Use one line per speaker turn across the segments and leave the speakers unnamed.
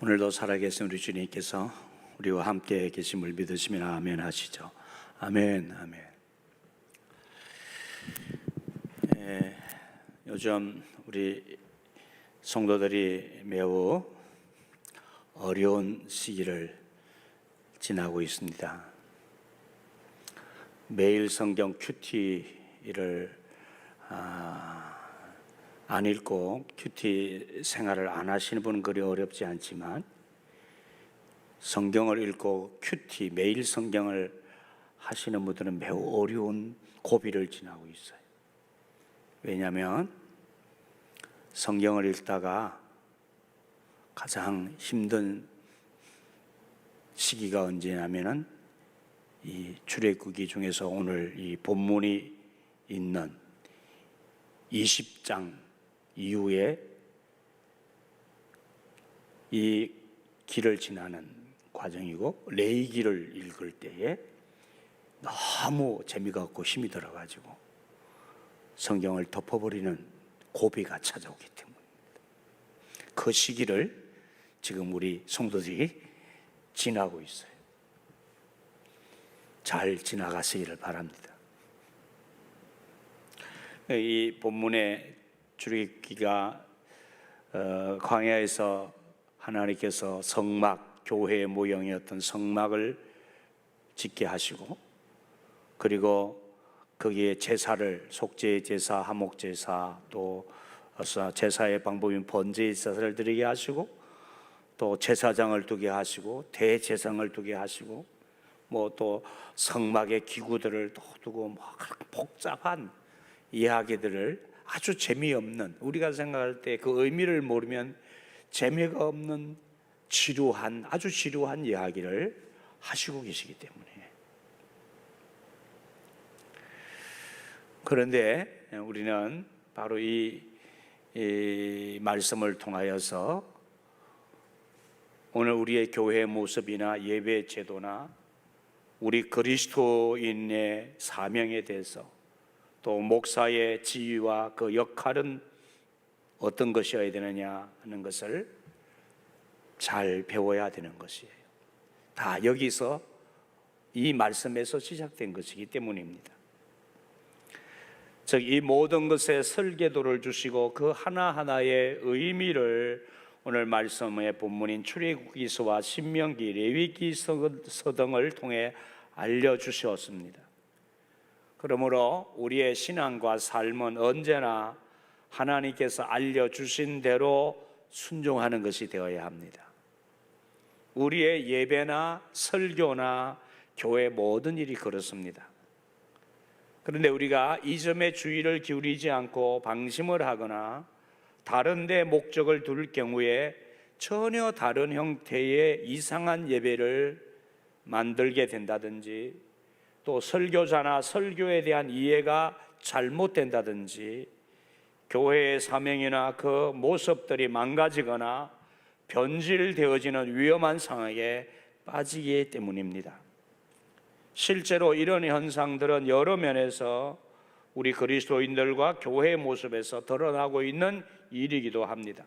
오늘도 살아계신 우리 주님께서 우리와 함께 계심을 믿으시면 아멘 하시죠. 아멘, 아멘. 요즘 우리 성도들이 매우 어려운 시기를 지나고 있습니다. 매일 성경 큐티를 안 읽고 큐티 생활을 안 하시는 분은 그리 어렵지 않지만 성경을 읽고 큐티 매일 성경을 하시는 분들은 매우 어려운 고비를 지나고 있어요. 왜냐하면 성경을 읽다가 가장 힘든 시기가 언제냐면은 이 출애굽기 중에서 오늘 이 본문이 있는 20장 이후에 이 길을 지나는 과정이고, 레위기를 읽을 때에 너무 재미가 없고 힘이 들어가지고 성경을 덮어버리는 고비가 찾아오기 때문입니다. 그 시기를 지금 우리 성도들이 지나고 있어요. 잘 지나가시기를 바랍니다. 이 본문의 출애굽기가 광야에서 하나님께서 성막, 교회의 모형이었던 성막을 짓게 하시고, 그리고 거기에 제사를, 속죄 제사, 화목 제사, 또 제사의 방법인 번제 제사를 드리게 하시고, 또 제사장을 두게 하시고, 대제사장을 두게 하시고, 뭐 또 성막의 기구들을 또 두고 뭐 복잡한 이야기들을 아주 재미없는, 우리가 생각할 때 그 의미를 모르면 재미가 없는 지루한, 아주 지루한 이야기를 하시고 계시기 때문에. 그런데 우리는 바로 이 말씀을 통하여서 오늘 우리의 교회의 모습이나 예배 제도나 우리 그리스도인의 사명에 대해서, 또 목사의 지위와 그 역할은 어떤 것이어야 되느냐 하는 것을 잘 배워야 되는 것이에요. 다 여기서 이 말씀에서 시작된 것이기 때문입니다. 즉, 이 모든 것에 설계도를 주시고 그 하나하나의 의미를 오늘 말씀의 본문인 출애굽기서와 신명기, 레위기서 등을 통해 알려주셨습니다. 그러므로 우리의 신앙과 삶은 언제나 하나님께서 알려주신 대로 순종하는 것이 되어야 합니다. 우리의 예배나 설교나 교회 모든 일이 그렇습니다. 그런데 우리가 이 점에 주의를 기울이지 않고 방심을 하거나 다른 데 목적을 둘 경우에 전혀 다른 형태의 이상한 예배를 만들게 된다든지, 또 설교자나 설교에 대한 이해가 잘못된다든지, 교회의 사명이나 그 모습들이 망가지거나 변질되어지는 위험한 상황에 빠지기 때문입니다. 실제로 이런 현상들은 여러 면에서 우리 그리스도인들과 교회의 모습에서 드러나고 있는 일이기도 합니다.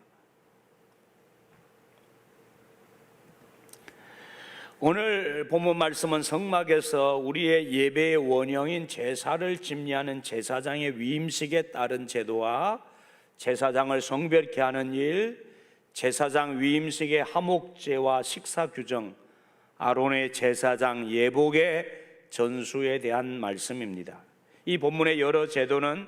오늘 본문 말씀은 성막에서 우리의 예배의 원형인 제사를 집례하는 제사장의 위임식에 따른 제도와 제사장을 성별케 하는 일, 제사장 위임식의 화목제와 식사 규정, 아론의 제사장 예복의 전수에 대한 말씀입니다. 이 본문의 여러 제도는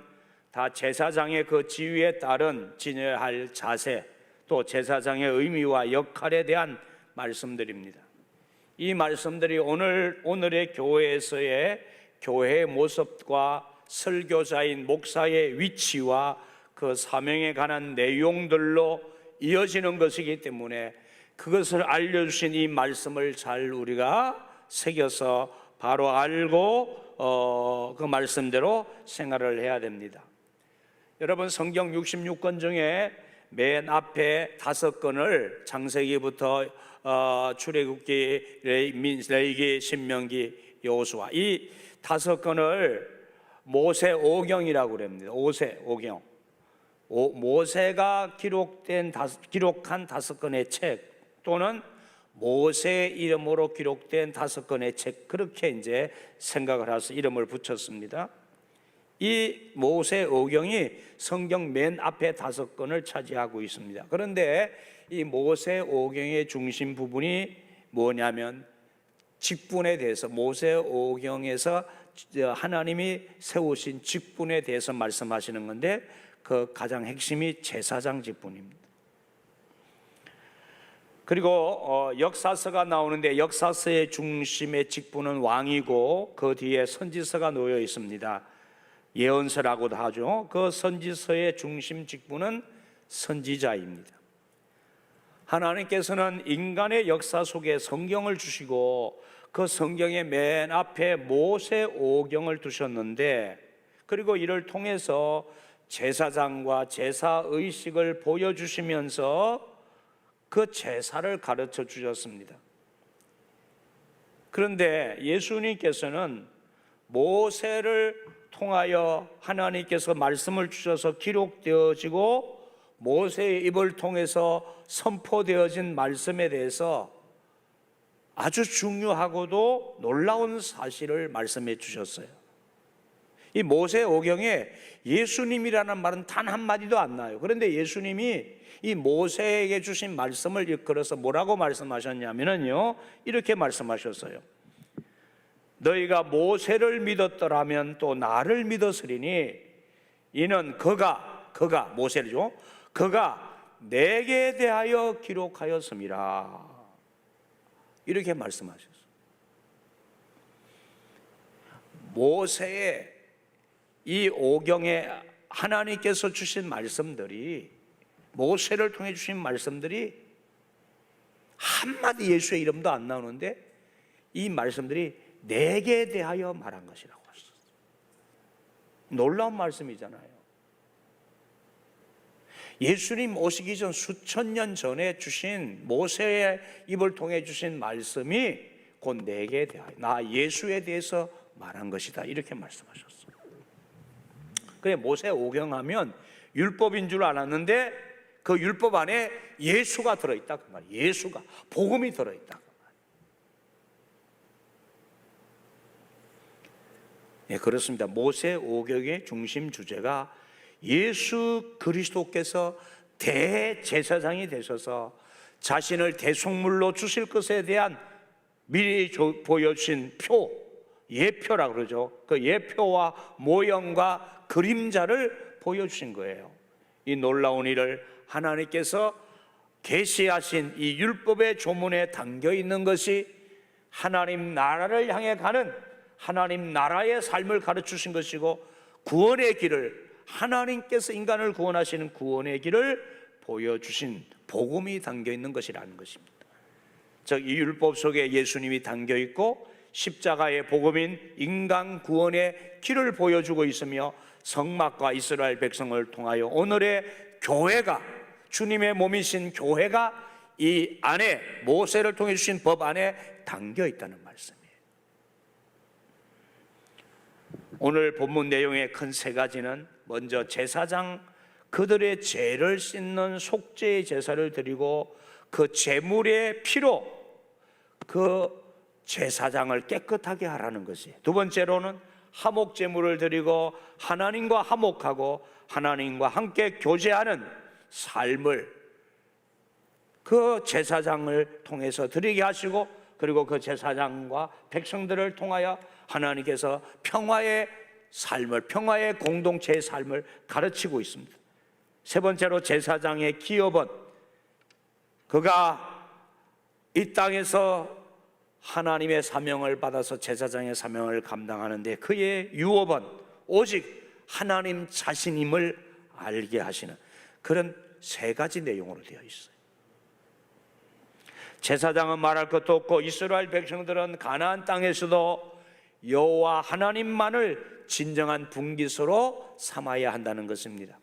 다 제사장의 그 지위에 따른 지녀야 할 자세, 또 제사장의 의미와 역할에 대한 말씀들입니다. 이 말씀들이 오늘의 교회에서의 교회의 모습과 설교자인 목사의 위치와 그 사명에 관한 내용들로 이어지는 것이기 때문에 그것을 알려주신 이 말씀을 잘 우리가 새겨서 바로 알고 그 말씀대로 생활을 해야 됩니다. 여러분, 성경 66권 중에 맨 앞에 5권을 창세기부터 출애굽기, 레위기, 신명기, 여호수아, 이 5권을 모세 오경이라고 그럽니다. 모세 오경. 모세가 기록한 5권의 책, 또는 모세의 이름으로 기록된 5권의 책, 그렇게 이제 생각을 해서 이름을 붙였습니다. 이 모세오경이 성경 맨 앞에 5권을 차지하고 있습니다. 그런데 이 모세오경의 중심 부분이 뭐냐면 직분에 대해서, 모세오경에서 하나님이 세우신 직분에 대해서 말씀하시는 건데 그 가장 핵심이 제사장 직분입니다. 그리고 역사서가 나오는데 역사서의 중심의 직분은 왕이고 그 뒤에 선지서가 놓여 있습니다. 예언서라고도 하죠. 그 선지서의 중심 직분은 선지자입니다. 하나님께서는 인간의 역사 속에 성경을 주시고 그 성경의 맨 앞에 모세오경을 두셨는데, 그리고 이를 통해서 제사장과 제사의식을 보여주시면서 그 제사를 가르쳐 주셨습니다. 그런데 예수님께서는 모세를 통하여 하나님께서 말씀을 주셔서 기록되어지고 모세의 입을 통해서 선포되어진 말씀에 대해서 아주 중요하고도 놀라운 사실을 말씀해 주셨어요. 이 모세오경에 예수님이라는 말은 단 한마디도 안 나요. 그런데 예수님이 이 모세에게 주신 말씀을 이끌어서 뭐라고 말씀하셨냐면요, 이렇게 말씀하셨어요. 너희가 모세를 믿었더라면 또 나를 믿었으리니 이는 그가 모세죠, 그가 내게 대하여 기록하였음이라. 이렇게 말씀하셨어요. 모세의 이 오경에 하나님께서 주신 말씀들이, 모세를 통해 주신 말씀들이 한마디 예수의 이름도 안 나오는데 이 말씀들이 내게 대하여 말한 것이라고 하셨어요. 놀라운 말씀이잖아요. 예수님 오시기 전 수천 년 전에 주신 모세의 입을 통해 주신 말씀이 곧 내게 대하여, 나 예수에 대해서 말한 것이다, 이렇게 말씀하셨어요. 그래, 모세오경하면 율법인 줄 알았는데 그 율법 안에 예수가 들어있다 그 말이에요. 예수가, 복음이 들어있다 그 말이에요. 네, 그렇습니다. 모세오경의 중심 주제가 예수 그리스도께서 대제사장이 되셔서 자신을 대속물로 주실 것에 대한 미리 보여주신 표, 예표라고 그러죠. 그 예표와 모형과 그림자를 보여주신 거예요. 이 놀라운 일을 하나님께서 계시하신 이 율법의 조문에 담겨 있는 것이 하나님 나라를 향해 가는 하나님 나라의 삶을 가르치신 것이고, 구원의 길을, 하나님께서 인간을 구원하시는 구원의 길을 보여주신 복음이 담겨 있는 것이라는 것입니다. 즉, 이 율법 속에 예수님이 담겨 있고 십자가의 복음인 인간 구원의 길을 보여주고 있으며, 성막과 이스라엘 백성을 통하여 오늘의 교회가, 주님의 몸이신 교회가 이 안에, 모세를 통해 주신 법 안에 담겨 있다는 말씀이에요. 오늘 본문 내용의 큰 3가지는, 먼저 제사장, 그들의 죄를 씻는 속죄의 제사를 드리고 그 제물의 피로 그 제사장을 깨끗하게 하라는 것이, 두 번째로는 화목 제물을 드리고 하나님과 화목하고 하나님과 함께 교제하는 삶을 그 제사장을 통해서 드리게 하시고, 그리고 그 제사장과 백성들을 통하여 하나님께서 평화의 삶을, 평화의 공동체의 삶을 가르치고 있습니다. 세 번째로 제사장의 기업은, 그가 이 땅에서 하나님의 사명을 받아서 제사장의 사명을 감당하는데 그의 유업은 오직 하나님 자신임을 알게 하시는 그런 3가지 내용으로 되어 있어요. 제사장은 말할 것도 없고 이스라엘 백성들은 가나안 땅에서도 여호와 하나님만을 진정한 분기소로 삼아야 한다는 것입니다.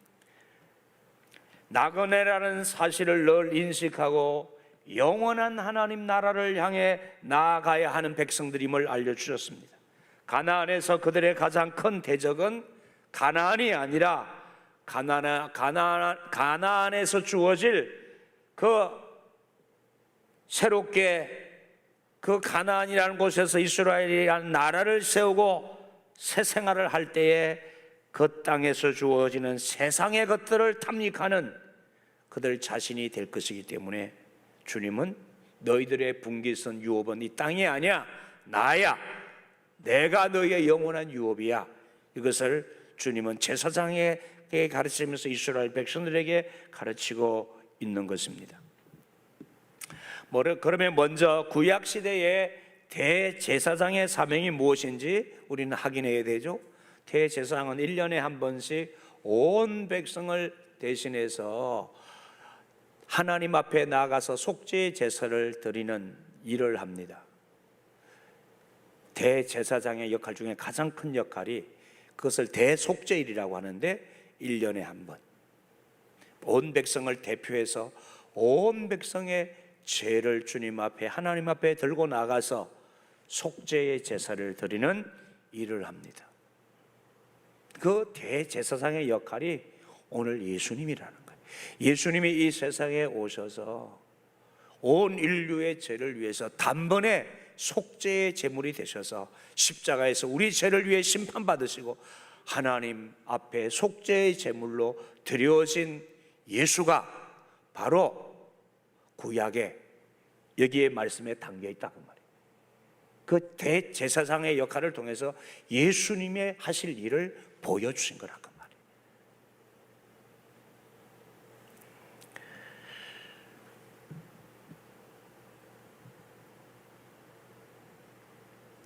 나그네라는 사실을 늘 인식하고 영원한 하나님 나라를 향해 나아가야 하는 백성들임을 알려주셨습니다. 가나안에서 그들의 가장 큰 대적은 가나안이 아니라 가나안에서 주어질 그 새롭게 그 가나안이라는 곳에서 이스라엘이라는 나라를 세우고 새 생활을 할 때에 그 땅에서 주어지는 세상의 것들을 탐닉하는 그들 자신이 될 것이기 때문에 주님은 너희들의 분깃선 유업은 이 땅이 아니야, 나야, 내가 너희의 영원한 유업이야. 이것을 주님은 제사장에게 가르치면서 이스라엘 백성들에게 가르치고 있는 것입니다. 그러면 먼저 구약 시대의 대제사장의 사명이 무엇인지 우리는 확인해야 되죠. 대제사장은 1년에 한 번씩 온 백성을 대신해서 하나님 앞에 나아가서 속죄 제사를 드리는 일을 합니다. 대제사장의 역할 중에 가장 큰 역할이 그것을 대속죄일이라고 하는데 1년에 한 번 온 백성을 대표해서 온 백성의 죄를 주님 앞에 하나님 앞에 들고 나가서 속죄의 제사를 드리는 일을 합니다. 그 대제사장의 역할이 오늘 예수님이라는 거예요. 예수님이 이 세상에 오셔서 온 인류의 죄를 위해서 단번에 속죄의 제물이 되셔서 십자가에서 우리 죄를 위해 심판받으시고 하나님 앞에 속죄의 제물로 드려진 예수가 바로 구약에 여기에 말씀에 담겨 있다고 말이에요. 그 대제사장의 역할을 통해서 예수님의 하실 일을 보여주신 거라고 말이에요.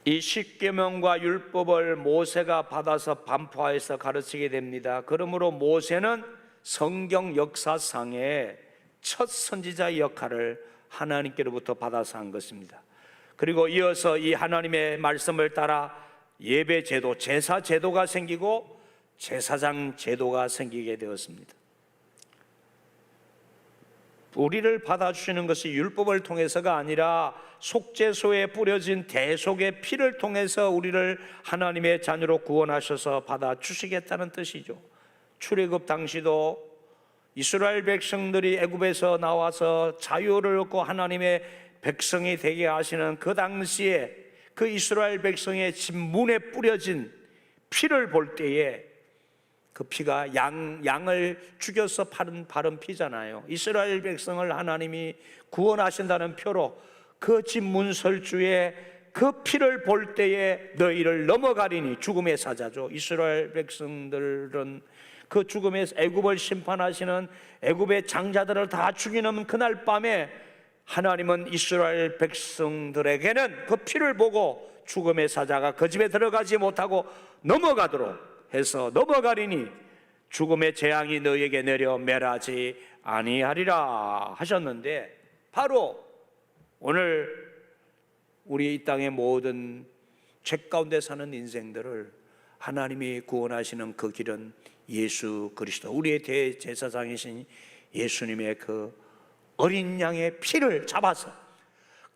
이 십계명과 율법을 모세가 받아서 반포하여서 가르치게 됩니다. 그러므로 모세는 성경 역사상의 첫 선지자의 역할을 하나님께로부터 받아서 한 것입니다. 그리고 이어서 이 하나님의 말씀을 따라 예배 제도, 제사 제도가 생기고 제사장 제도가 생기게 되었습니다. 우리를 받아주시는 것이 율법을 통해서가 아니라 속죄소에 뿌려진 대속의 피를 통해서 우리를 하나님의 자녀로 구원하셔서 받아주시겠다는 뜻이죠. 출애굽 당시도 이스라엘 백성들이 애굽에서 나와서 자유를 얻고 하나님의 백성이 되게 하시는 그 당시에 그 이스라엘 백성의 진문에 뿌려진 피를 볼 때에 그 피가 양을 죽여서 바른 피잖아요. 이스라엘 백성을 하나님이 구원하신다는 표로 그 진문설주에 그 피를 볼 때에 너희를 넘어가리니, 죽음의 사자죠. 이스라엘 백성들은 그 죽음의 애굽을 심판하시는 애굽의 장자들을 다 죽이는 그날 밤에 하나님은 이스라엘 백성들에게는 그 피를 보고 죽음의 사자가 그 집에 들어가지 못하고 넘어가도록 해서 넘어가리니 죽음의 재앙이 너희에게 내려 멸하지 아니하리라 하셨는데, 바로 오늘 우리 이 땅의 모든 죄 가운데 사는 인생들을 하나님이 구원하시는 그 길은 예수 그리스도, 우리의 대제사장이신 예수님의 그 어린 양의 피를 잡아서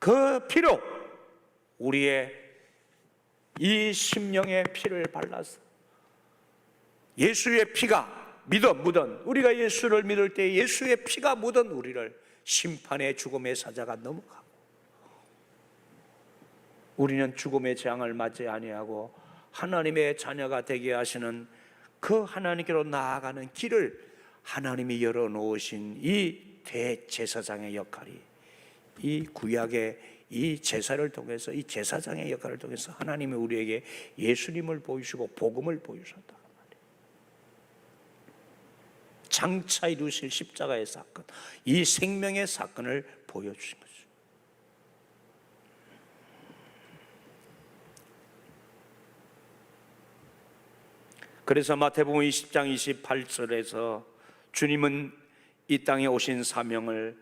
그 피로 우리의 이 심령의 피를 발라서 예수의 피가 묻은, 우리가 예수를 믿을 때 예수의 피가 묻은 우리를 심판의 죽음의 사자가 넘어가고 우리는 죽음의 재앙을 맞지 아니하고 하나님의 자녀가 되게 하시는 그 하나님께로 나아가는 길을 하나님이 열어놓으신 이 대제사장의 역할이, 이 구약의 이 제사를 통해서, 이 제사장의 역할을 통해서 하나님이 우리에게 예수님을 보이시고 복음을 보이셨다 말이에요. 장차 이루실 십자가의 사건, 이 생명의 사건을 보여주신 거죠. 그래서 마태복음 20장 28절에서 주님은 이 땅에 오신 사명을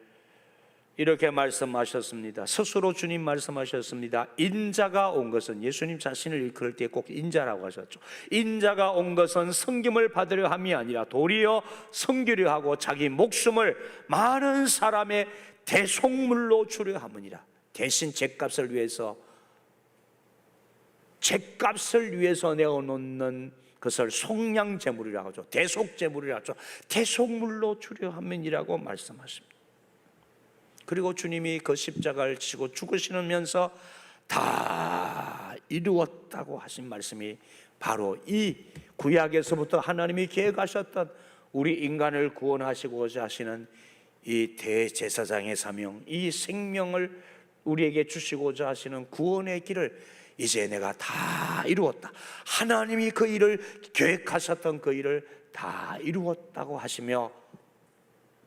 이렇게 말씀하셨습니다. 스스로 주님 말씀하셨습니다. 인자가 온 것은, 예수님 자신을 일컬을 때 꼭 인자라고 하셨죠. 인자가 온 것은 섬김을 받으려 함이 아니라 도리어 섬기려 하고 자기 목숨을 많은 사람의 대속물로 주려 함이니라. 대신 죄값을 위해서 내어놓는 그것을 속량제물이라고 하죠. 대속제물이라고 하죠. 대속물로 주려 함이라고 말씀하십니다. 그리고 주님이 그 십자가를 지고 죽으시면서 다 이루었다고 하신 말씀이 바로 이 구약에서부터 하나님이 계획하셨던 우리 인간을 구원하시고자 하시는 이 대제사장의 사명, 이 생명을 우리에게 주시고자 하시는 구원의 길을 이제 내가 다 이루었다. 하나님이 그 일을 계획하셨던 그 일을 다 이루었다고 하시며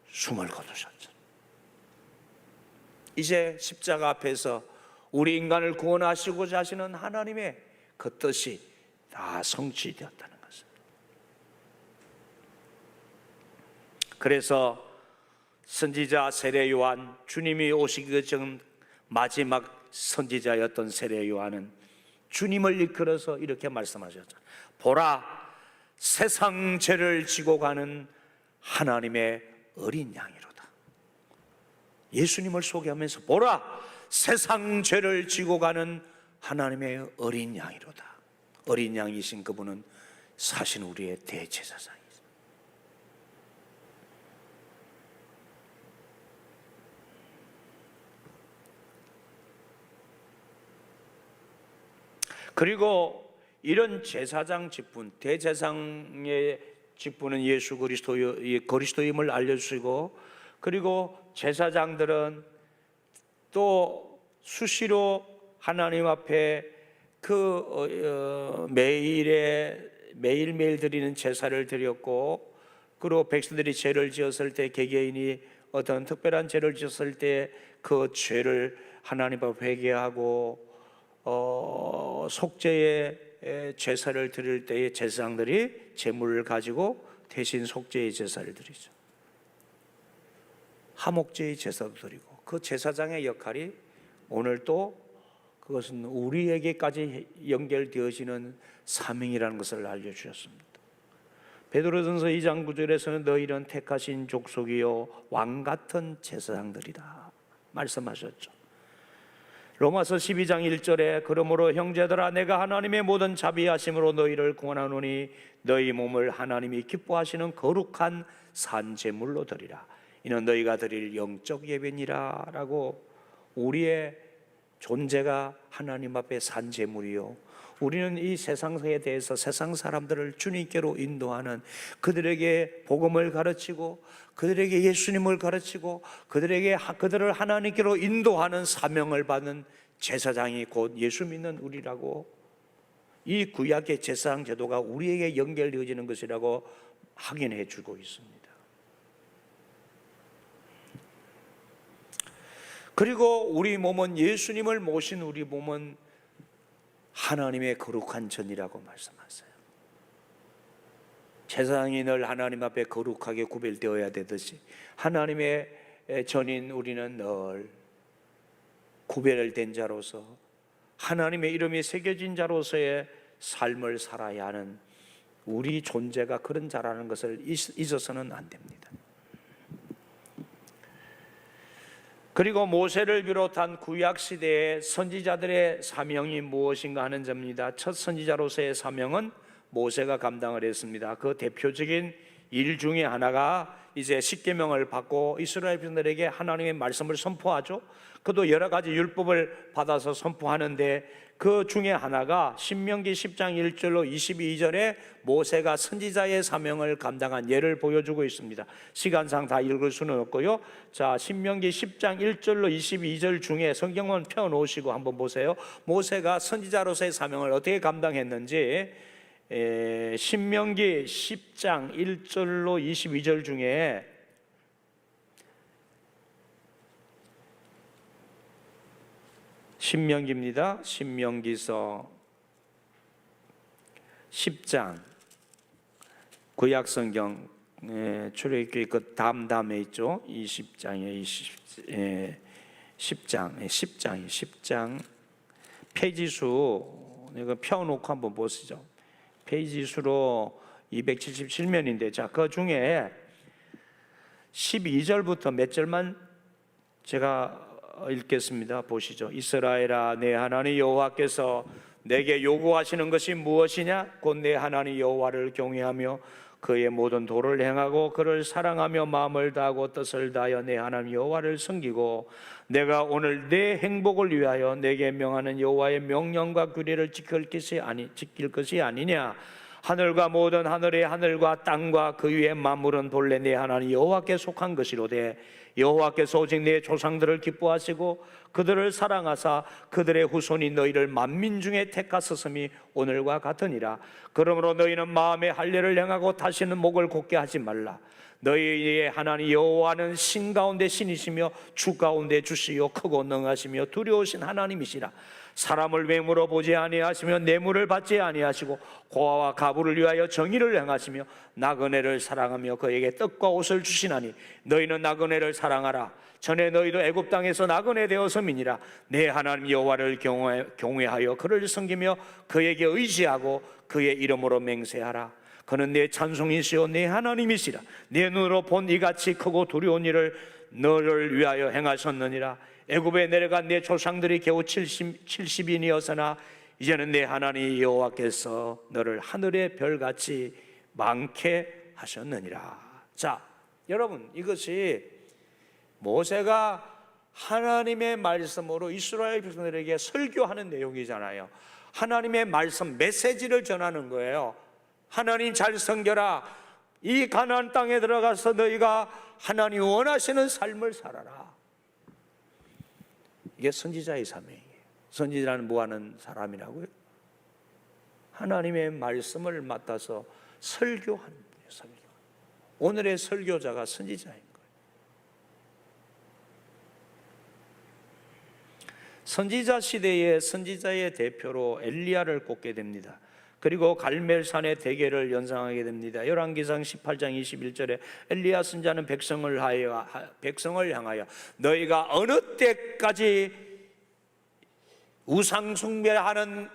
숨을 거두셨죠. 이제 십자가 앞에서 우리 인간을 구원하시고자 하시는 하나님의 그 뜻이 다 성취되었다는 것을. 그래서 선지자 세례 요한, 주님이 오시기 전 마지막 선지자였던 세례 요한은 주님을 이끌어서 이렇게 말씀하셨죠. 보라, 세상 죄를 지고 가는 하나님의 어린 양이로다. 예수님을 소개하면서 보라, 세상 죄를 지고 가는 하나님의 어린 양이로다. 어린 양이신 그분은 사실 우리의 대제사장이죠. 그리고 이런 제사장 직분, 대제사장의 직분은 예수 그리스도임을 알려주시고, 그리고 제사장들은 또 수시로 하나님 앞에 그 매일매일 드리는 제사를 드렸고, 그리고 백성들이 죄를 지었을 때, 개개인이 어떤 특별한 죄를 지었을 때 그 죄를 하나님 앞에 회개하고 속죄의 제사를 드릴 때에 제사장들이 제물을 가지고 대신 속죄의 제사를 드리죠. 화목제의 제사도 드리고, 그 제사장의 역할이 오늘 또 그것은 우리에게까지 연결되어지는 사명이라는 것을 알려주셨습니다. 베드로전서 2장 9절에서는 너희는 택하신 족속이요 왕같은 제사장들이다 말씀하셨죠. 로마서 12장 1절에 그러므로 형제들아 내가 하나님의 모든 자비하심으로 너희를 구원하노니 너희 몸을 하나님이 기뻐하시는 거룩한 산제물로 드리라. 이는 너희가 드릴 영적 예배니라 라고, 우리의 존재가 하나님 앞에 산제물이요, 우리는 이 세상에 대해서 세상 사람들을 주님께로 인도하는, 그들에게 복음을 가르치고 그들에게 예수님을 가르치고 그들을 하나님께로 인도하는 사명을 받는 제사장이 곧 예수 믿는 우리라고, 이 구약의 제사장 제도가 우리에게 연결되어지는 것이라고 확인해 주고 있습니다. 그리고 우리 몸은, 예수님을 모신 우리 몸은 하나님의 거룩한 전이라고 말씀하세요. 제사장이 늘 하나님 앞에 거룩하게 구별되어야 되듯이 하나님의 전인 우리는 늘 구별된 자로서 하나님의 이름이 새겨진 자로서의 삶을 살아야 하는 우리 존재가 그런 자라는 것을 잊어서는 안 됩니다. 그리고 모세를 비롯한 구약시대의 선지자들의 사명이 무엇인가 하는 점입니다. 첫 선지자로서의 사명은 모세가 감당을 했습니다. 그 대표적인 일 중에 하나가 이제 십계명을 받고 이스라엘 백성들에게 하나님의 말씀을 선포하죠. 그도 여러 가지 율법을 받아서 선포하는데 그 중에 하나가 신명기 10장 1절로 22절에 모세가 선지자의 사명을 감당한 예를 보여주고 있습니다. 시간상 다 읽을 수는 없고요. 자, 신명기 10장 1절로 22절 중에 성경만 펴놓으시고 한번 보세요. 모세가 선지자로서의 사명을 어떻게 감당했는지, 신명기 10장 1절로 22절 중에 신명기입니다. 신명기서 10장, 구약성경 출애굽기 그 다음에 있죠. 10장 페이지 수 이거 펴놓고 한번 보시죠. 페이지 수로 277면인데, 자, 그 중에 12절부터 몇 절만 제가 읽겠습니다. 보시죠. 이스라엘아, 내 하나님 여호와께서 내게 요구하시는 것이 무엇이냐? 곧 내 하나님 여호와를 경외하며 그의 모든 도를 행하고 그를 사랑하며 마음을 다하고 뜻을 다하여 내 하나님 여호와를 섬기고 내가 오늘 내 행복을 위하여 내게 명하는 여호와의 명령과 규례를 지킬 것이 아니냐. 하늘과 모든 하늘의 하늘과 땅과 그 위의 만물은 본래 내 하나님 여호와께 속한 것이로되 여호와께서 오직 내 조상들을 기뻐하시고 그들을 사랑하사 그들의 후손이 너희를 만민 중에 택하셨음이 오늘과 같으니라. 그러므로 너희는 마음에 할례를 행하고 다시는 목을 곧게 하지 말라. 너희의 하나님 여호와는 신 가운데 신이시며 주 가운데 주시요 크고 능하시며 두려우신 하나님이시라. 사람을 외모로 보지 아니하시며 뇌물을 받지 아니하시고 고아와 가부를 위하여 정의를 행하시며 나그네를 사랑하며 그에게 떡과 옷을 주시나니 너희는 나그네를 사랑하라. 전에 너희도 애굽 땅에서 나그네 되었음이니라. 내 하나님 여호와를 경외하여 그를 섬기며 그에게 의지하고 그의 이름으로 맹세하라. 그는 내 찬송이시요 내 하나님이시라. 내 눈으로 본 이같이 크고 두려운 일을 너를 위하여 행하셨느니라. 애굽에 내려간 내 조상들이 겨우 70인이었으나 이제는 내 하나님 여호와께서 너를 하늘의 별같이 많게 하셨느니라. 자, 여러분, 이것이 모세가 하나님의 말씀으로 이스라엘 백성들에게 설교하는 내용이잖아요. 하나님의 말씀, 메시지를 전하는 거예요. 하나님 잘 섬겨라. 이 가나안 땅에 들어가서 너희가 하나님 원하시는 삶을 살아라. 이게 선지자의 사명이에요. 선지자는 뭐 하는 사람이라고요? 하나님의 말씀을 맡아서 설교하는 거예요. 설교. 오늘의 설교자가 선지자인 거예요. 선지자 시대에 선지자의 대표로 엘리야를 꼽게 됩니다. 그리고 갈멜산의 대계를 연상하게 됩니다. 열왕기상 18장 21절에 엘리야 선지자는 백성을 향하여 너희가 어느 때까지 우상 숭배하는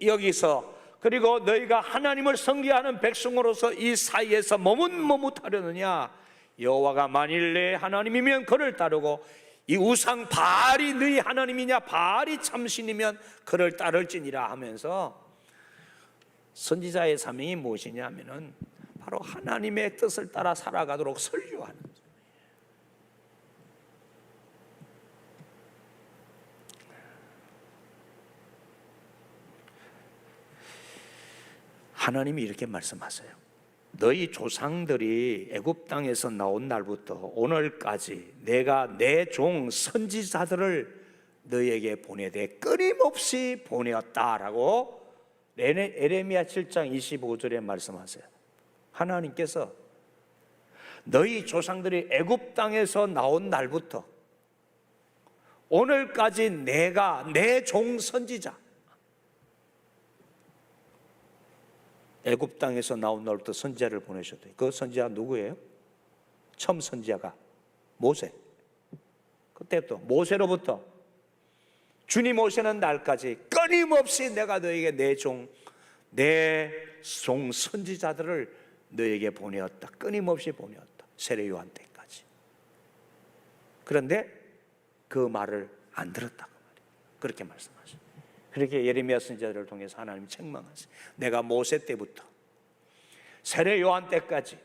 여기서 그리고 너희가 하나님을 섬기하는 백성으로서 이 사이에서 머뭇머뭇하려느냐. 여호와가 만일 내 하나님이면 그를 따르고 이 우상 바알이 너희 하나님이냐 바알이 참신이면 그를 따를지니라 하면서 선지자의 사명이 무엇이냐 하면은 바로 하나님의 뜻을 따라 살아가도록 설교하는 거예요. 하나님이 이렇게 말씀하세요. 너희 조상들이 애굽 땅에서 나온 날부터 오늘까지 내가 내 종 선지자들을 너희에게 보내되 끊임없이 보내었다라고 에레미야 7장 25절에 말씀하세요. 하나님께서 너희 조상들이 애굽 땅에서 나온 날부터 오늘까지 내가 내 종 선지자, 애굽 땅에서 나온 날부터 선지자를 보내셨대요. 그 선지자 누구예요? 처음 선지자가 모세. 그때부터 모세로부터 주님 오시는 날까지 끊임없이 내가 너에게 내 종 선지자들을 너에게 보내었다. 끊임없이 보내었다. 세례 요한 때까지. 그런데 그 말을 안 들었다고 말이에요. 그렇게 말씀하셔요. 그렇게 예레미야 선지자를 통해서 하나님이 책망하세요. 내가 모세 때부터 세례 요한 때까지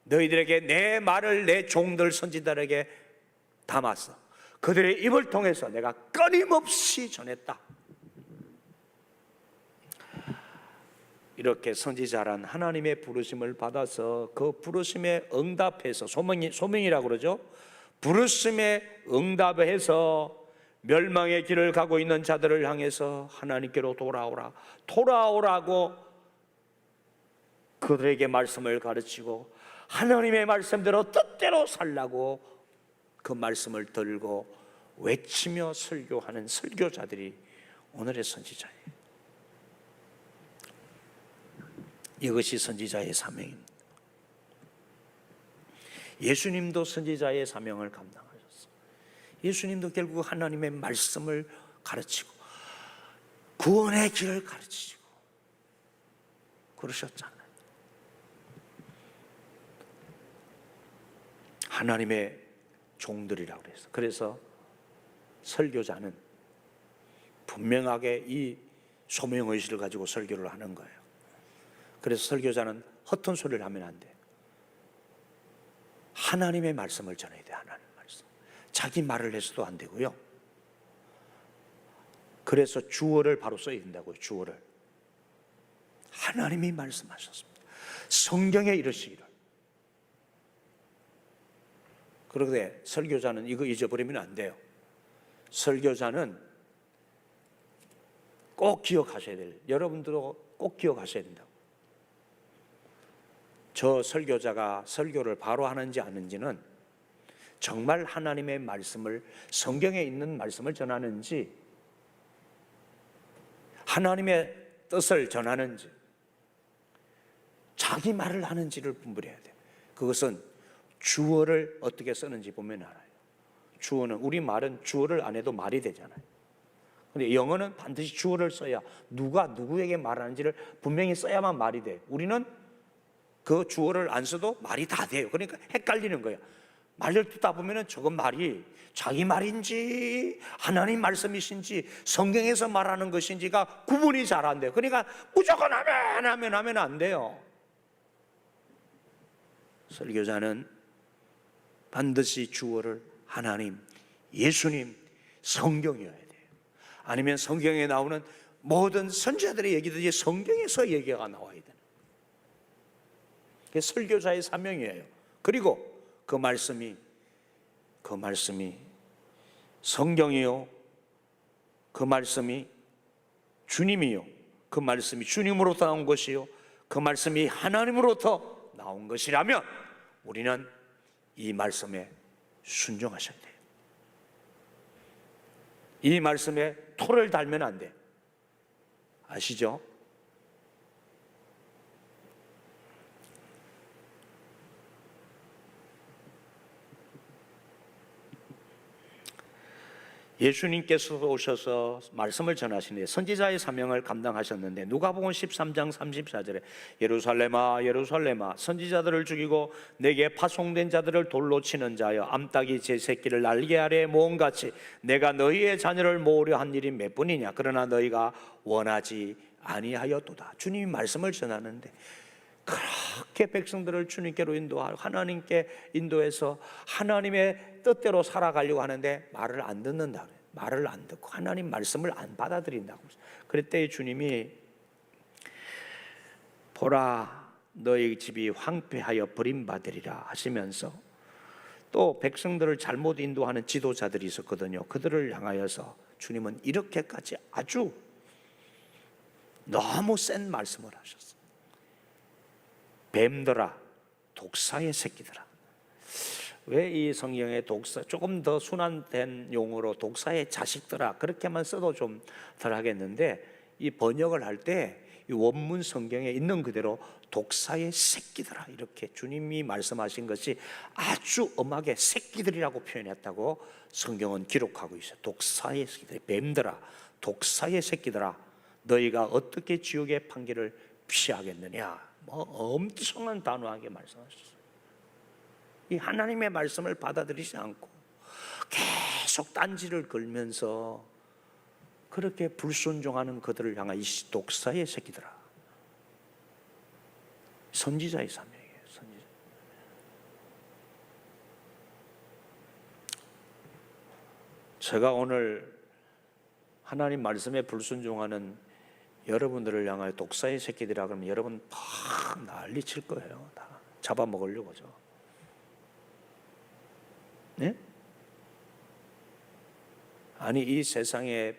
너희들에게 내 말을 내 종들 선지자들에게 담았어. 그들의 입을 통해서 내가 끊임없이 전했다. 이렇게 선지자란 하나님의 부르심을 받아서 그 부르심에 응답해서 소명이라고 그러죠. 부르심에 응답해서 멸망의 길을 가고 있는 자들을 향해서 하나님께로 돌아오라고 그들에게 말씀을 가르치고 하나님의 말씀대로 뜻대로 살라고 그 말씀을 들고 외치며 설교하는 설교자들이 오늘의 선지자예요. 이것이 선지자의 사명입니다. 예수님도 선지자의 사명을 감당하셨어요. 예수님도 결국 하나님의 말씀을 가르치고 구원의 길을 가르치시고 그러셨잖아요. 하나님의 종들이라고 그랬어요. 그래서 설교자는 분명하게 이 소명의식을 가지고 설교를 하는 거예요. 그래서 설교자는 허튼 소리를 하면 안 돼. 하나님의 말씀을 전해야 돼. 하나님의 말씀. 자기 말을 해서도 안 되고요. 그래서 주어를 바로 써야 된다고요. 주어를. 하나님이 말씀하셨습니다. 성경에 이르시기를. 그런데 설교자는 이거 잊어버리면 안 돼요. 설교자는 꼭 기억하셔야 돼요. 여러분들도 꼭 기억하셔야 된다고. 저 설교자가 설교를 바로 하는지 아는지는 정말 하나님의 말씀을, 성경에 있는 말씀을 전하는지, 하나님의 뜻을 전하는지, 자기 말을 하는지를 분별해야 돼요. 그것은 주어를 어떻게 쓰는지 보면 알아요. 주어는, 우리 말은 주어를 안 해도 말이 되잖아요. 근데 영어는 반드시 주어를 써야, 누가 누구에게 말하는지를 분명히 써야만 말이 돼. 우리는 그 주어를 안 써도 말이 다 돼요. 그러니까 헷갈리는 거야. 말을 듣다 보면은 저건 말이 자기 말인지 하나님 말씀이신지 성경에서 말하는 것인지가 구분이 잘 안 돼요. 그러니까 무조건 하면 안 돼요. 설교자는 반드시 주어를 하나님, 예수님, 성경이어야 돼요. 아니면 성경에 나오는 모든 선지자들의 얘기들이 성경에서 얘기가 나와야 돼요. 그게 설교자의 사명이에요. 그리고 그 말씀이 성경이요, 그 말씀이 주님이요, 그 말씀이 주님으로부터 나온 것이요, 그 말씀이 하나님으로부터 나온 것이라면 우리는 이 말씀에 순종하셔야 돼요. 이 말씀에 토를 달면 안 돼. 아시죠? 예수님께서도 오셔서 말씀을 전하시는데 선지자의 사명을 감당하셨는데 누가복음 13장 34절에 예루살렘아 예루살렘아 선지자들을 죽이고 내게 파송된 자들을 돌로 치는 자여 암탉이 제 새끼를 날개 아래에 모음같이 내가 너희의 자녀를 모으려 한 일이 몇 번이냐 그러나 너희가 원하지 아니하였도다. 주님이 말씀을 전하는데 그렇게 백성들을 주님께로 인도하고 하나님께 인도해서 하나님의 뜻대로 살아가려고 하는데 말을 안 듣는다. 말을 안 듣고 하나님 말씀을 안 받아들인다고. 그랬더니 주님이 보라 너희 집이 황폐하여 버림받으리라 하시면서 또 백성들을 잘못 인도하는 지도자들이 있었거든요. 그들을 향하여서 주님은 이렇게까지 아주 너무 센 말씀을 하셨어요. 뱀들아 독사의 새끼들아. 왜 이 성경에 독사, 조금 더 순환된 용어로 독사의 자식들아 그렇게만 써도 좀 덜하겠는데 이 번역을 할 때 이 원문 성경에 있는 그대로 독사의 새끼들아 이렇게 주님이 말씀하신 것이 아주 엄하게 새끼들이라고 표현했다고 성경은 기록하고 있어요. 독사의 새끼들, 뱀들아 독사의 새끼들아 너희가 어떻게 지옥의 판결을 피하겠느냐. 엄청난 단호하게 말씀하셨어요. 이 하나님의 말씀을 받아들이지 않고 계속 딴지를 걸면서 그렇게 불순종하는 그들을 향한 이 독사의 새끼들아. 선지자의 사명이에요. 선지자. 제가 오늘 하나님 말씀에 불순종하는 여러분들을 향하여 독사의 새끼들이라 그러면 여러분 팍 난리 칠 거예요. 다 잡아먹으려고죠. 네? 아니 이 세상에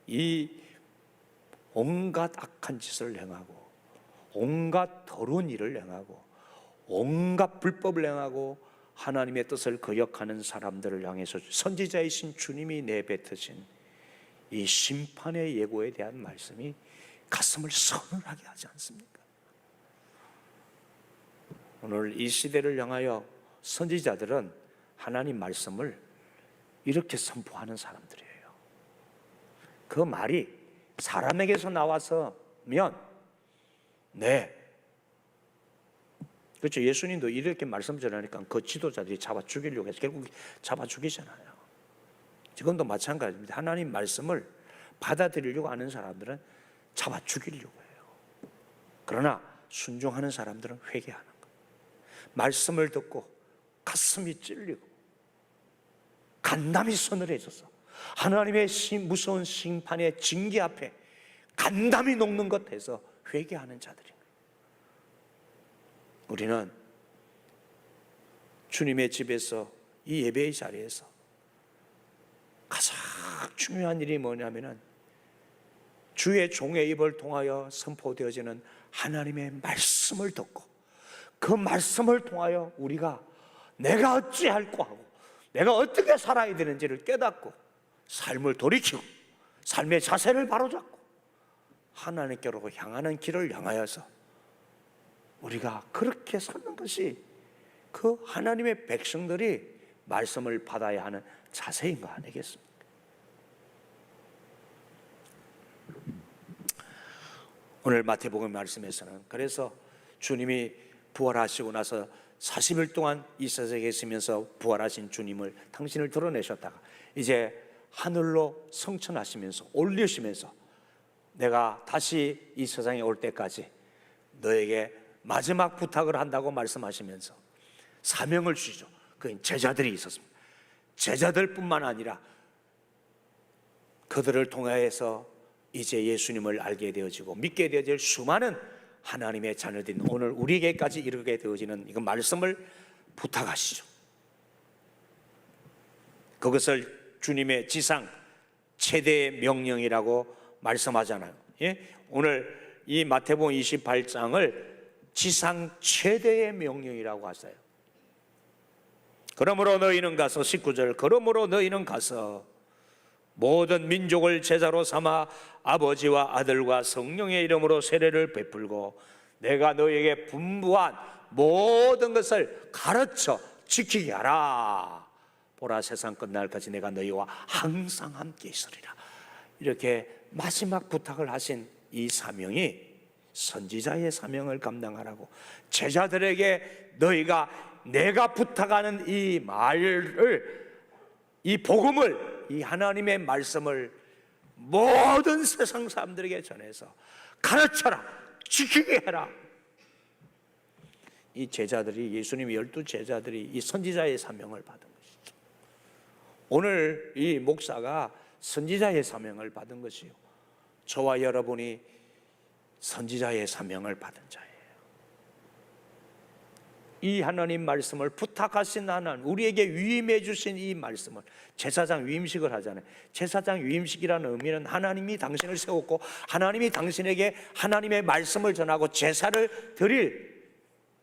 이 온갖 악한 짓을 행하고 온갖 더러운 일을 행하고 온갖 불법을 행하고 하나님의 뜻을 거역하는 사람들을 향해서 선지자이신 주님이 내뱉으신 이 심판의 예고에 대한 말씀이 가슴을 서늘하게 하지 않습니까? 오늘 이 시대를 향하여 선지자들은 하나님 말씀을 이렇게 선포하는 사람들이에요. 그 말이 사람에게서 나와서면 네 그렇죠. 예수님도 이렇게 말씀 전하니까 그 지도자들이 잡아 죽이려고 해서 결국 잡아 죽이잖아요. 지금도 마찬가지입니다. 하나님 말씀을 받아들이려고 하는 사람들은 잡아 죽이려고 해요. 그러나 순종하는 사람들은 회개하는 거예요. 말씀을 듣고 가슴이 찔리고 간담이 서늘해져서 하나님의 무서운 심판의 징계 앞에 간담이 녹는 것 해서 회개하는 자들입니다. 우리는 주님의 집에서 이 예배의 자리에서 가장 중요한 일이 뭐냐면은 주의 종의 입을 통하여 선포되어지는 하나님의 말씀을 듣고 그 말씀을 통하여 우리가 내가 어찌할꼬 하고 내가 어떻게 살아야 되는지를 깨닫고 삶을 돌이키고 삶의 자세를 바로잡고 하나님께로 향하는 길을 향하여서 우리가 그렇게 사는 것이 그 하나님의 백성들이 말씀을 받아야 하는 자세인 거 아니겠습니까? 오늘 마태복음 말씀에서는 그래서 주님이 부활하시고 나서 40일 동안 이 세상에 계시면서 부활하신 주님을 당신을 드러내셨다가 이제 하늘로 성천하시면서 올리시면서 내가 다시 이 세상에 올 때까지 너에게 마지막 부탁을 한다고 말씀하시면서 사명을 주시죠. 그 제자들이 있었습니다. 제자들뿐만 아니라 그들을 통하여서 이제 예수님을 알게 되어지고 믿게 되어질 수많은 하나님의 자녀들이 오늘 우리에게까지 이르게 되어지는 이거 말씀을 부탁하시죠. 그것을 주님의 지상 최대의 명령이라고 말씀하잖아요. 예? 오늘 이 마태복음 28장을 지상 최대의 명령이라고 하세요. 그러므로 너희는 가서 19절 그러므로 너희는 가서 모든 민족을 제자로 삼아 아버지와 아들과 성령의 이름으로 세례를 베풀고 내가 너희에게 분부한 모든 것을 가르쳐 지키게 하라. 보라 세상 끝날까지 내가 너희와 항상 함께 있으리라. 이렇게 마지막 부탁을 하신 이 사명이 선지자의 사명을 감당하라고 제자들에게 너희가 내가 부탁하는 이 말을 이 복음을 이 하나님의 말씀을 모든 세상 사람들에게 전해서 가르쳐라 지키게 해라. 이 제자들이 예수님의 12제자들이 이 선지자의 사명을 받은 것이죠. 오늘 이 목사가 선지자의 사명을 받은 것이요 저와 여러분이 선지자의 사명을 받은 자예요. 이 하나님 말씀을 부탁하신 하나님 우리에게 위임해 주신 이 말씀을 제사장 위임식을 하잖아요. 제사장 위임식이라는 의미는 하나님이 당신을 세웠고 하나님이 당신에게 하나님의 말씀을 전하고 제사를 드릴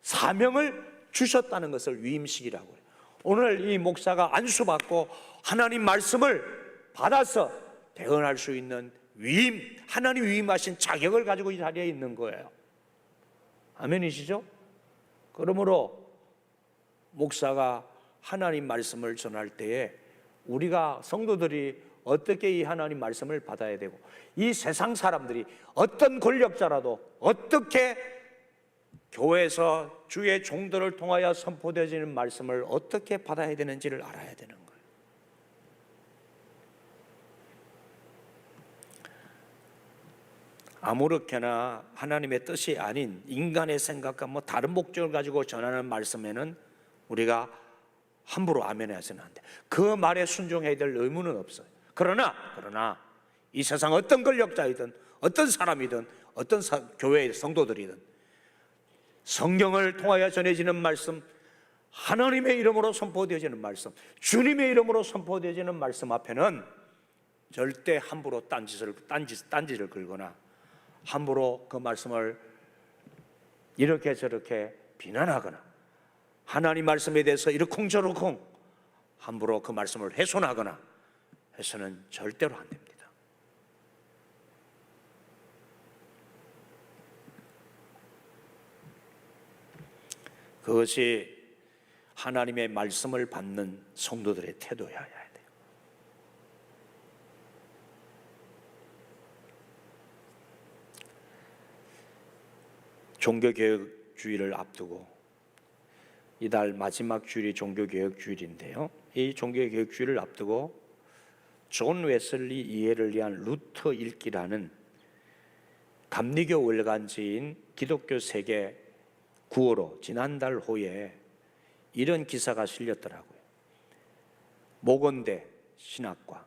사명을 주셨다는 것을 위임식이라고 해요. 오늘 이 목사가 안수받고 하나님 말씀을 받아서 대언할 수 있는 위임, 하나님 위임하신 자격을 가지고 이 자리에 있는 거예요. 아멘이시죠? 그러므로 목사가 하나님 말씀을 전할 때에 우리가 성도들이 어떻게 이 하나님 말씀을 받아야 되고 이 세상 사람들이 어떤 권력자라도 어떻게 교회에서 주의 종들을 통하여 선포되어지는 말씀을 어떻게 받아야 되는지를 알아야 되는 거예요. 아무렇게나 하나님의 뜻이 아닌 인간의 생각과 다른 목적을 가지고 전하는 말씀에는 우리가 함부로 아멘해서는 안 돼. 그 말에 순종해야 될 의무는 없어요. 그러나 이 세상 어떤 권력자이든 어떤 사람이든 어떤 교회의 성도들이든 성경을 통하여 전해지는 말씀, 하나님의 이름으로 선포되어지는 말씀, 주님의 이름으로 선포되어지는 말씀 앞에는 절대 함부로 딴짓을 걸거나 함부로 그 말씀을 이렇게 저렇게 비난하거나 하나님 말씀에 대해서 이러쿵저러쿵 함부로 그 말씀을 훼손하거나 해서는 절대로 안 됩니다. 그것이 하나님의 말씀을 받는 성도들의 태도여야 돼요. 종교개혁주의를 앞두고 이달 마지막 주일이 종교개혁주일인데요. 이 종교개혁주의를 앞두고 존 웨슬리 이해를 위한 루터 읽기라는 감리교 월간지인 기독교 세계 9호로 지난달 호에 이런 기사가 실렸더라고요. 목원대 신학과,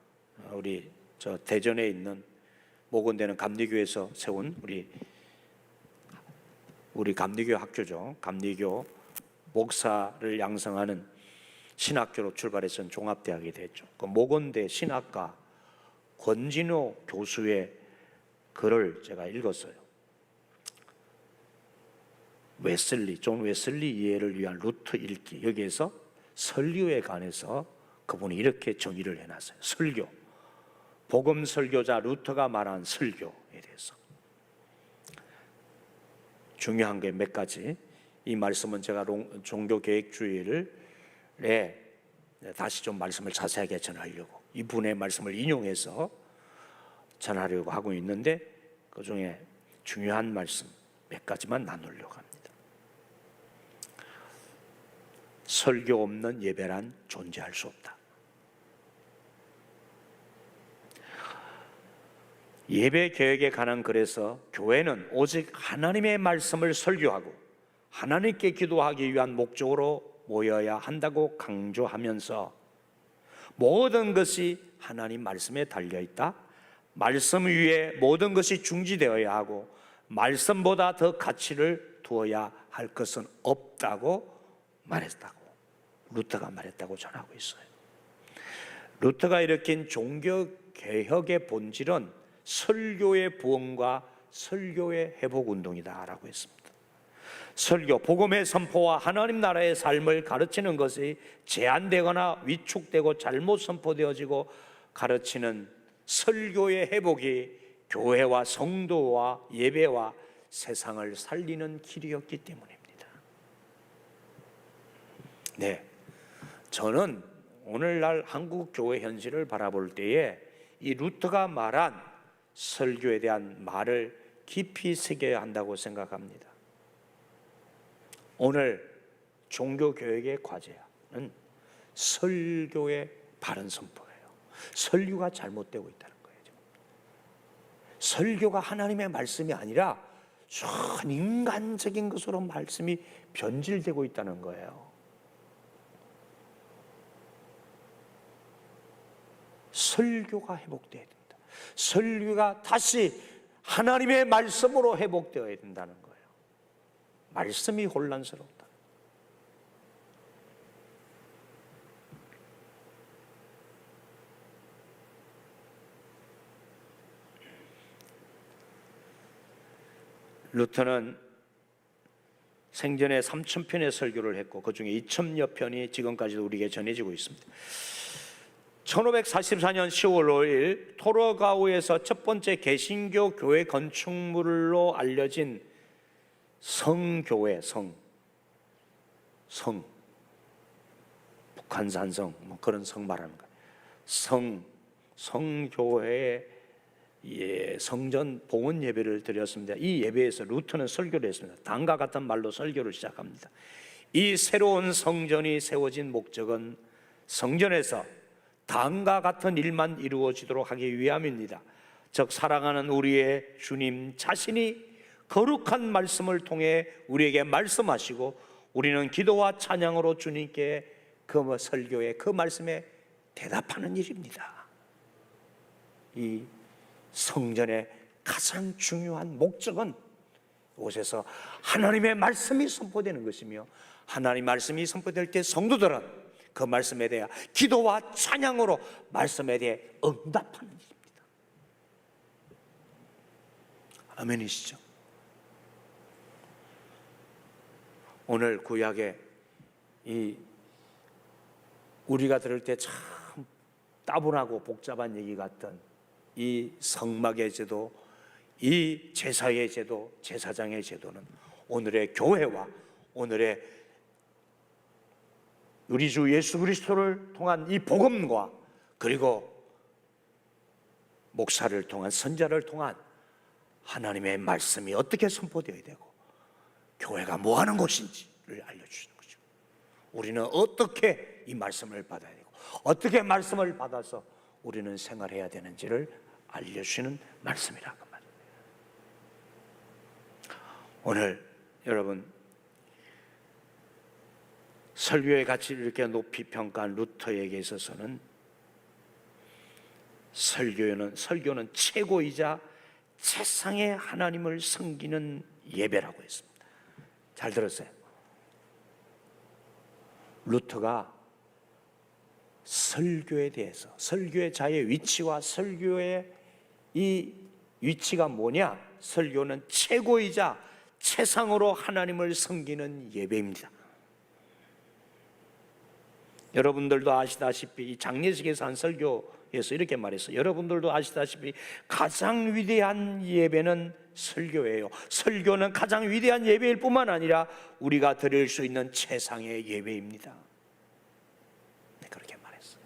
우리 저 대전에 있는 목원대는 감리교에서 세운 우리 감리교 학교죠. 감리교 목사를 양성하는 신학교로 출발해서 종합대학이 됐죠. 그 목원대 신학과 권진호 교수의 글을 제가 읽었어요. 존 웨슬리 이해를 위한 루터 읽기. 여기에서 설교에 관해서 그분이 이렇게 정의를 해놨어요. 설교, 복음 설교자 루터가 말한 설교에 대해서 중요한 게 몇 가지. 이 말씀은 제가 종교개혁주의에 다시 좀 말씀을 자세하게 전하려고, 이분의 말씀을 인용해서 전하려고 하고 있는데, 그 중에 중요한 말씀 몇 가지만 나누려고 합니다. 설교 없는 예배란 존재할 수 없다. 예배 개혁에 관한 글에서 교회는 오직 하나님의 말씀을 설교하고 하나님께 기도하기 위한 목적으로 모여야 한다고 강조하면서 모든 것이 하나님 말씀에 달려있다, 말씀 위에 모든 것이 중지되어야 하고 말씀보다 더 가치를 두어야 할 것은 없다고 말했다고, 루터가 말했다고 전하고 있어요. 루터가 일으킨 종교개혁의 본질은 설교의 부흥과 설교의 회복운동이다라고 했습니다. 설교, 복음의 선포와 하나님 나라의 삶을 가르치는 것이 제한되거나 위축되고 잘못 선포되어지고 가르치는 설교의 회복이 교회와 성도와 예배와 세상을 살리는 길이었기 때문입니다. 네, 저는 오늘날 한국 교회 현실을 바라볼 때에 이 루터가 말한 설교에 대한 말을 깊이 새겨야 한다고 생각합니다. 오늘 종교교육의 과제는 설교의 바른 선포예요. 설교가 잘못되고 있다는 거예요. 설교가 하나님의 말씀이 아니라 전 인간적인 것으로 말씀이 변질되고 있다는 거예요. 설교가 회복되어야 된다. 설교가 다시 하나님의 말씀으로 회복되어야 된다는 거예요. 말씀이 혼란스럽다. 루터는 생전에 3,000편의 설교를 했고 그 중에 2,000여 편이 지금까지도 우리에게 전해지고 있습니다. 1544년 10월 5일 토르가우에서 첫 번째 개신교 교회 건축물로 알려진 성교회, 북한산성 그런 성 말하는 거예요. 성교회에 성전 봉헌 예배를 드렸습니다. 이 예배에서 루터는 설교를 했습니다. 다음과 같은 말로 설교를 시작합니다. 이 새로운 성전이 세워진 목적은 성전에서 다음과 같은 일만 이루어지도록 하기 위함입니다. 즉 사랑하는 우리의 주님 자신이 거룩한 말씀을 통해 우리에게 말씀하시고 우리는 기도와 찬양으로 주님께 그 설교에 그 말씀에 대답하는 일입니다. 이 성전의 가장 중요한 목적은 이곳에서 하나님의 말씀이 선포되는 것이며 하나님 말씀이 선포될 때 성도들은 그 말씀에 대해 기도와 찬양으로 말씀에 대해 응답하는 일입니다. 아멘이시죠? 오늘 구약에 이 우리가 들을 때 참 따분하고 복잡한 얘기 같던 이 성막의 제도, 이 제사의 제도, 제사장의 제도는 오늘의 교회와 오늘의 우리 주 예수 그리스도를 통한 이 복음과 그리고 목사를 통한 선자를 통한 하나님의 말씀이 어떻게 선포되어야 되고 교회가 뭐 하는 곳인지를 알려주시는 거죠. 우리는 어떻게 이 말씀을 받아야 되고 어떻게 말씀을 받아서 우리는 생활해야 되는지를 알려주시는 말씀이라고 말합니다. 오늘 여러분 설교의 가치를 이렇게 높이 평가한 루터에게 있어서는 설교는 최고이자 최상의 하나님을 섬기는 예배라고 했습니다. 잘 들었어요. 루터가 설교에 대해서, 설교의 자의 위치와 설교의 이 위치가 뭐냐? 설교는 최고이자 최상으로 하나님을 섬기는 예배입니다. 여러분들도 아시다시피 이 장례식에서 한 설교에서 이렇게 말했어요. 여러분들도 아시다시피 가장 위대한 예배는 설교예요. 설교는 가장 위대한 예배일 뿐만 아니라 우리가 드릴 수 있는 최상의 예배입니다. 네, 그렇게 말했어요.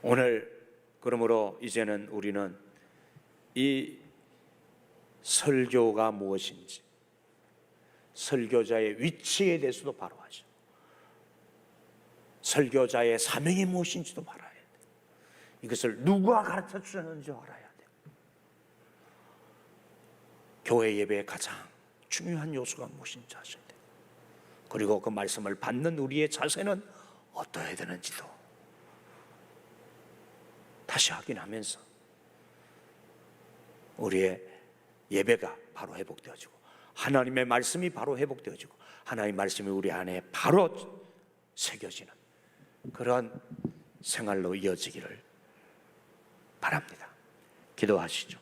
오늘 그러므로 이제는 우리는 이 설교가 무엇인지, 설교자의 위치에 대해서도 바로 하죠. 설교자의 사명이 무엇인지도 알아야 돼요. 이것을 누가 가르쳐 주셨는지 알아야 돼요. 교회 예배의 가장 중요한 요소가 무엇인지 아셔야 돼요. 그리고 그 말씀을 받는 우리의 자세는 어떠해야 되는지도 다시 확인하면서 우리의 예배가 바로 회복되어지고 하나님의 말씀이 바로 회복되어지고 하나님의 말씀이 우리 안에 바로 새겨지는 그런 생활로 이어지기를 바랍니다. 기도하시죠.